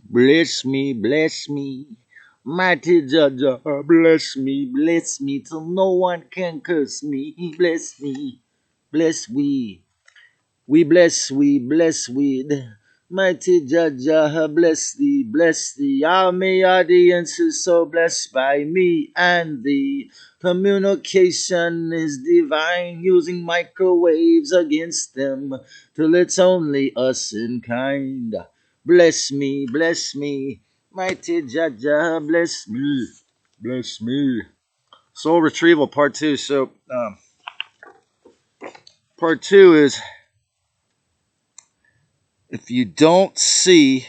Bless me, mighty Judge, bless me till no one can curse me. Bless we bless we. Mighty Judge, bless thee. All may audiences so blessed by me and thee. Communication is divine, using microwaves against them, till it's only us in kind. Bless me, mighty Judge, bless me. Soul Retrieval Part 2. So, Part 2 is if you don't see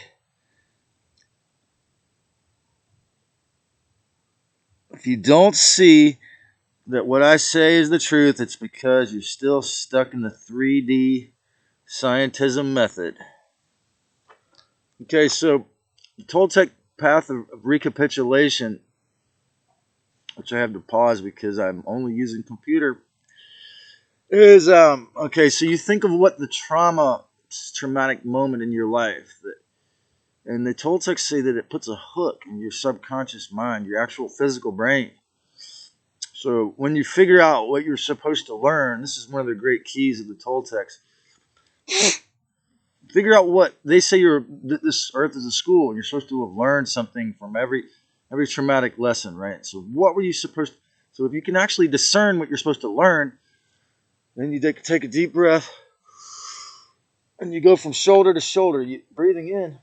that what I say is the truth, it's because you're still stuck in the 3D scientism method. Okay, so the Toltec path of recapitulation, which I have to pause because I'm only using computer, is okay. So you think of what the traumatic moment in your life, and the Toltecs say that it puts a hook in your subconscious mind, your actual physical brain. So when you figure out what you're supposed to learn, this is one of the great keys of the Toltecs. Figure out what they say. This earth is a school, and you're supposed to have learned something from every traumatic lesson, right? So what were you supposed to, so if you can actually discern what you're supposed to learn, then you take a deep breath, and you go from shoulder to shoulder, you breathing in.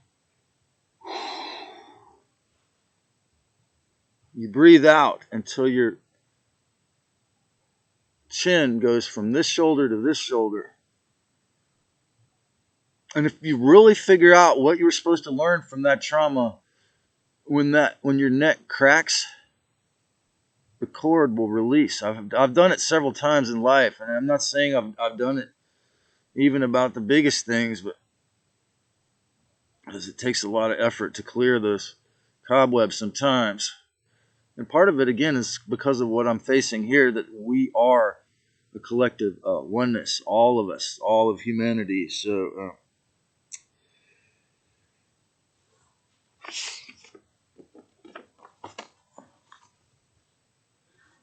You breathe out until your chin goes from this shoulder to this shoulder. And if you really figure out what you were supposed to learn from that trauma, when your neck cracks, the cord will release. I've done it several times in life, and I'm not saying I've done it even about the biggest things, but because it takes a lot of effort to clear those cobwebs sometimes. And part of it, again, is because of what I'm facing here, that we are a collective oneness, all of us, all of humanity. So,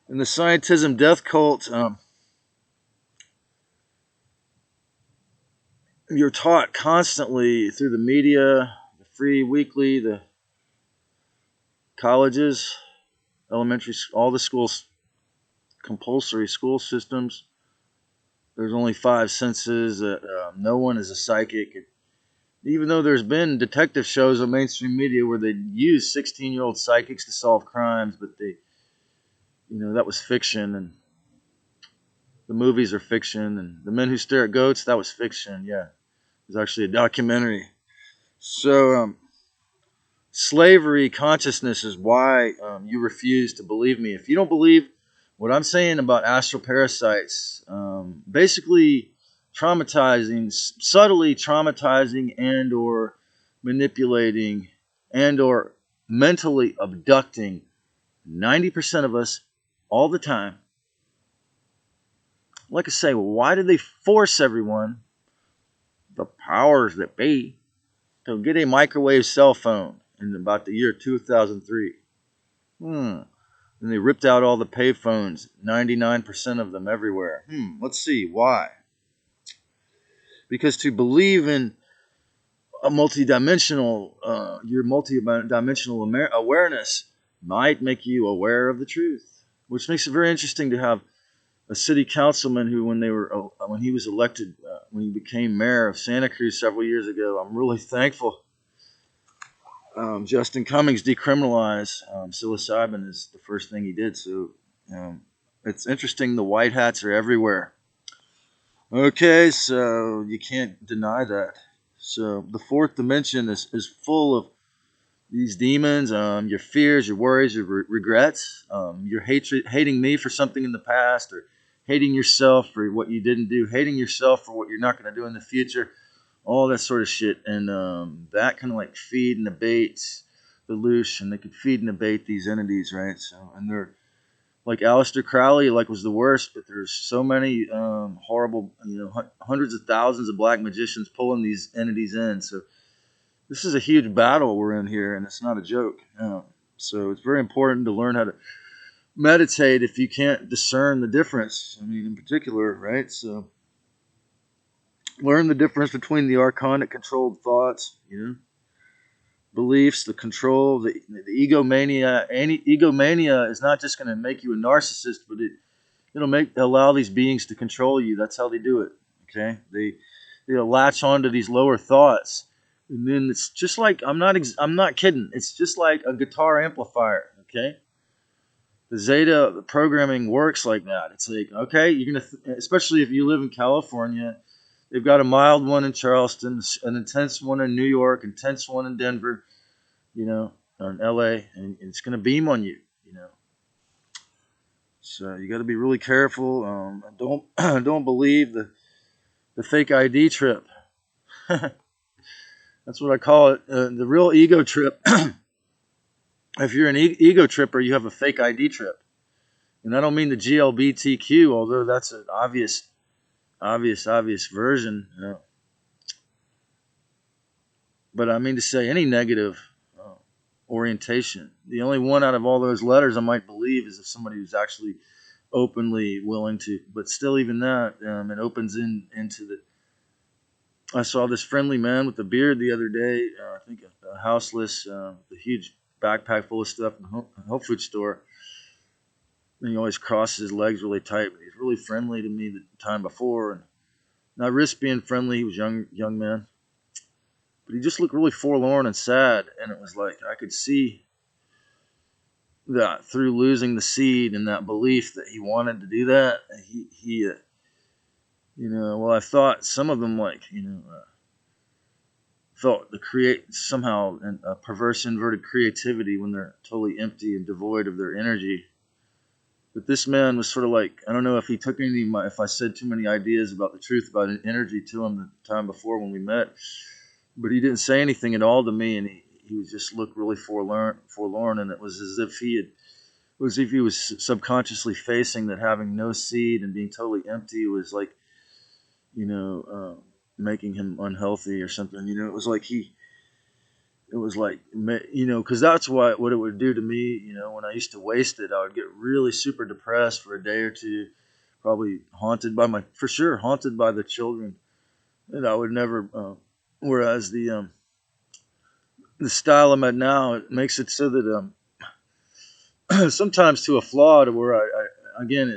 in the scientism death cult, you're taught constantly through the media, the free weekly, the colleges, elementary, all the schools, compulsory school systems. There's only 5 senses. No one is a psychic. Even though there's been detective shows on mainstream media where they use 16-year-old psychics to solve crimes, but that was fiction, and the movies are fiction, and The Men Who Stare at Goats, that was fiction. Yeah, it was actually a documentary. So, slavery consciousness is why you refuse to believe me. If you don't believe what I'm saying about astral parasites, basically subtly traumatizing and or manipulating and or mentally abducting 90% of us all the time. Like I say, why did they force everyone, the powers that be, to get a microwave cell phone in about the year 2003? And they ripped out all the payphones, 99% of them everywhere. Let's see why. Because to believe in a your multidimensional awareness might make you aware of the truth, which makes it very interesting to have a city councilman who, when he was elected, when he became mayor of Santa Cruz several years ago, I'm really thankful. Justin Cummings decriminalized psilocybin is the first thing he did. So it's interesting. The white hats are everywhere. Okay, so you can't deny that. So the fourth dimension is full of these demons, your fears, your worries, your regrets, your hating me for something in the past, or hating yourself for what you didn't do, hating yourself for what you're not going to do in the future, all that sort of shit. And that can like feed and abate the loose, and they can feed and abate these entities, right? So, and they're like Aleister Crowley, was the worst, but there's so many horrible, hundreds of thousands of black magicians pulling these entities in. So this is a huge battle we're in here, and it's not a joke. So it's very important to learn how to meditate if you can't discern the difference. I mean, in particular, right? So learn the difference between the archonic controlled thoughts, beliefs, the control, the egomania. Egomania is not just going to make you a narcissist, but it'll allow these beings to control you. That's how they do it. Okay, they'll latch onto these lower thoughts, and then it's just like I'm not kidding. It's just like a guitar amplifier. Okay, the Zeta programming works like that. It's like, okay, especially if you live in California, they've got a mild one in Charleston, an intense one in New York, intense one in Denver, or in LA, and it's going to beam on you. So you got to be really careful. Don't don't believe the fake ID trip. That's what I call it. The real ego trip. If you're an ego tripper, you have a fake ID trip. And I don't mean the GLBTQ, although that's an obvious version. But I mean to say any negative orientation. The only one out of all those letters I might believe is if somebody who's actually openly willing to. But still, even that, it opens into the. I saw this friendly man with a beard the other day. I think a houseless, a huge backpack full of stuff in a health food store. And he always crosses his legs really tight, but he's really friendly to me the time before. And I risked being friendly. He was young man, but he just looked really forlorn and sad. And it was like I could see that through losing the seed and that belief that he wanted to do that. He well, I thought some of them felt somehow a perverse inverted creativity when they're totally empty and devoid of their energy. But this man was sort of like, I don't know if he took if I said too many ideas about the truth about energy to him the time before when we met, but he didn't say anything at all to me, and he was just looked really forlorn, and it was as if he was subconsciously facing that having no seed and being totally empty was like, making him unhealthy or something. It was like because that's what it would do to me. When I used to waste it, I would get really super depressed for a day or two, probably haunted by the children, and I would never. Whereas the style I'm at now, it makes it so that sometimes to a flaw to where I again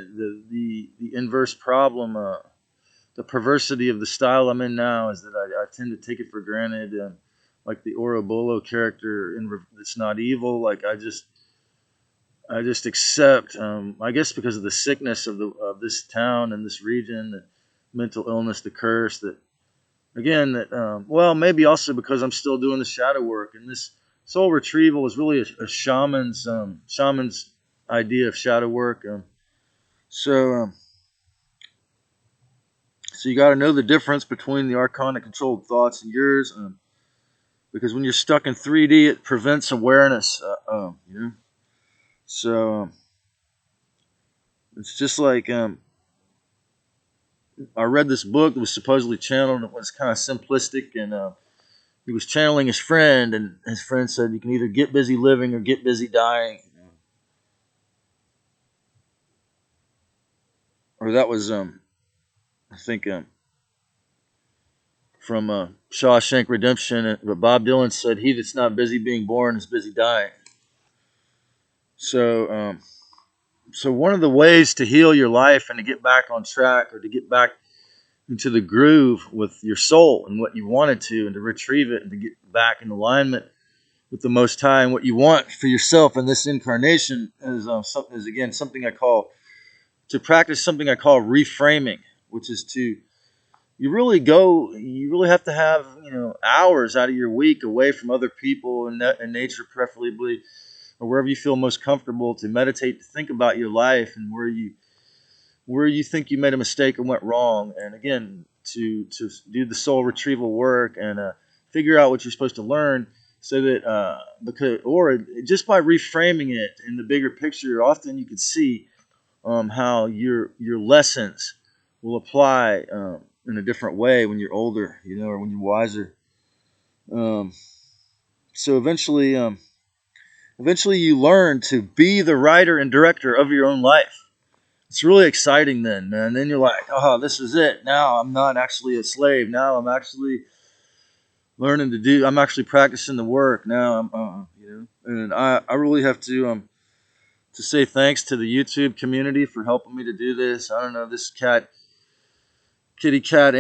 the inverse problem. The perversity of the style I'm in now is that I tend to take it for granted, like the Ouroboros character it's not evil. Like I just accept. I guess because of the sickness of this town and this region, the mental illness, the curse. Maybe also because I'm still doing the shadow work, and this soul retrieval is really a shaman's idea of shadow work. So you got to know the difference between the archonic controlled thoughts and yours, because when you're stuck in 3D, it prevents awareness. So it's just like I read this book that was supposedly channeled. It was kind of simplistic, and he was channeling his friend, and his friend said, "You can either get busy living or get busy dying." Or that was I think. From Shawshank Redemption, but Bob Dylan said, "He that's not busy being born is busy dying." So, so one of the ways to heal your life and to get back on track, or to get back into the groove with your soul and what you wanted to, and to retrieve it and to get back in alignment with the Most High and what you want for yourself in this incarnation, is again something I call reframing, which is to you really have to have hours out of your week away from other people and nature, preferably, or wherever you feel most comfortable, to meditate, to think about your life and where you think you made a mistake and went wrong, and again to do the soul retrieval work and figure out what you're supposed to learn, so that just by reframing it in the bigger picture, often you can see how your lessons will apply in a different way when you're older, or when you're wiser. So eventually you learn to be the writer and director of your own life. It's really exciting then, man. Then you're like, oh, this is it. Now I'm not actually a slave. Now I'm actually learning to do. I'm actually practicing the work. Now and I really have to say thanks to the YouTube community for helping me to do this. I don't know, this kitty cat,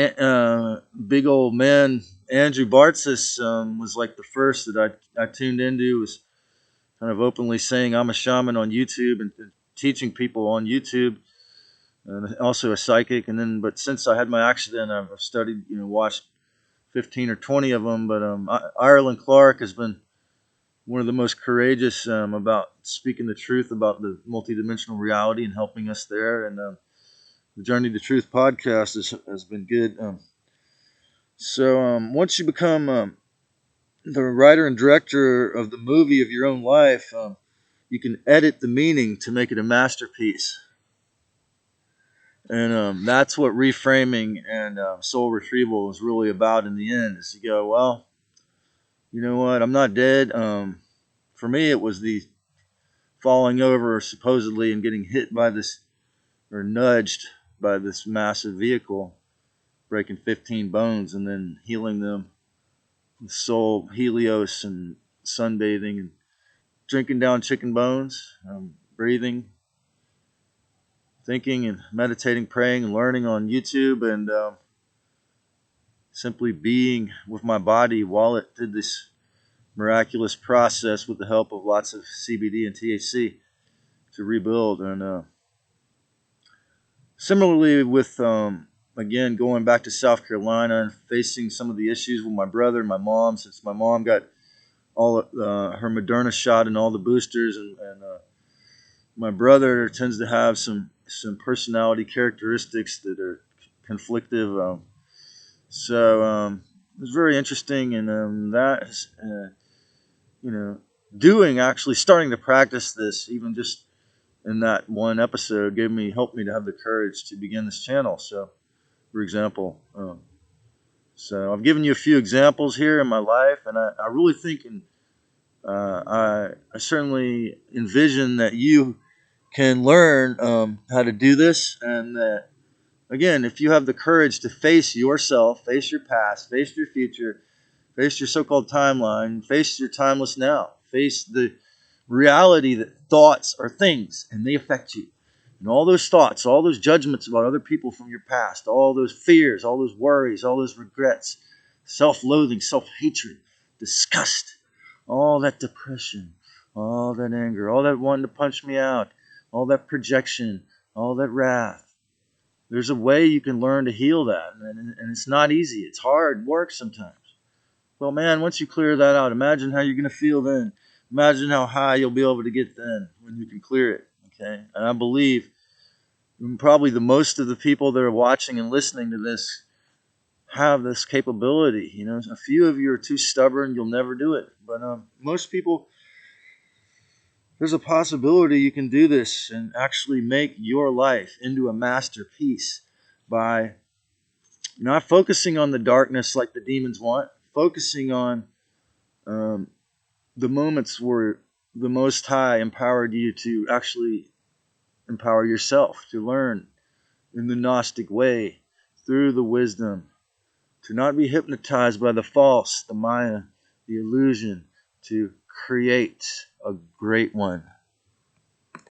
big old man, Andrew Bartzis, was like the first that I tuned into, was kind of openly saying I'm a shaman on YouTube and teaching people on YouTube, and also a psychic. And then, but since I had my accident, I've studied, watched 15 or 20 of them. But Ireland Clark has been one of the most courageous about speaking the truth about the multidimensional reality and helping us there. And the Journey to Truth podcast has been good. So once you become the writer and director of the movie of your own life, you can edit the meaning to make it a masterpiece. And that's what reframing and soul retrieval is really about in the end. Is you go, well, you know what? I'm not dead. For me, it was the falling over supposedly and getting hit by this, or nudged by this massive vehicle, breaking 15 bones and then healing them. Soul, Helios, and sunbathing and drinking down chicken bones, breathing, thinking and meditating, praying and learning on YouTube, and simply being with my body while it did this miraculous process with the help of lots of CBD and THC to rebuild. And similarly with, again, going back to South Carolina and facing some of the issues with my brother and my mom, since my mom got all her Moderna shot and all the boosters, and my brother tends to have some personality characteristics that are conflictive. So it was very interesting, and that is, actually starting to practice this, even just in that one episode, helped me to have the courage to begin this channel. So, for example, so I've given you a few examples here in my life, and I really think, and I certainly envision that you can learn how to do this, and that, again, if you have the courage to face yourself, face your past, face your future, face your so-called timeline, face your timeless now, face the reality that thoughts are things and they affect you. And all those thoughts, all those judgments about other people from your past, all those fears, all those worries, all those regrets, self-loathing, self-hatred, disgust, all that depression, all that anger, all that wanting to punch me out, all that projection, all that wrath. There's a way you can learn to heal that, and it's not easy. It's hard work sometimes. Well, man, once you clear that out, imagine how you're going to feel then. Imagine how high you'll be able to get then when you can clear it. Okay, and I believe probably the most of the people that are watching and listening to this have this capability. A few of you are too stubborn; you'll never do it. But most people, there's a possibility you can do this and actually make your life into a masterpiece by not focusing on the darkness like the demons want, focusing on the moments where the Most High empowered you to actually empower yourself, to learn in the Gnostic way, through the wisdom, to not be hypnotized by the false, the Maya, the illusion, to create a great one.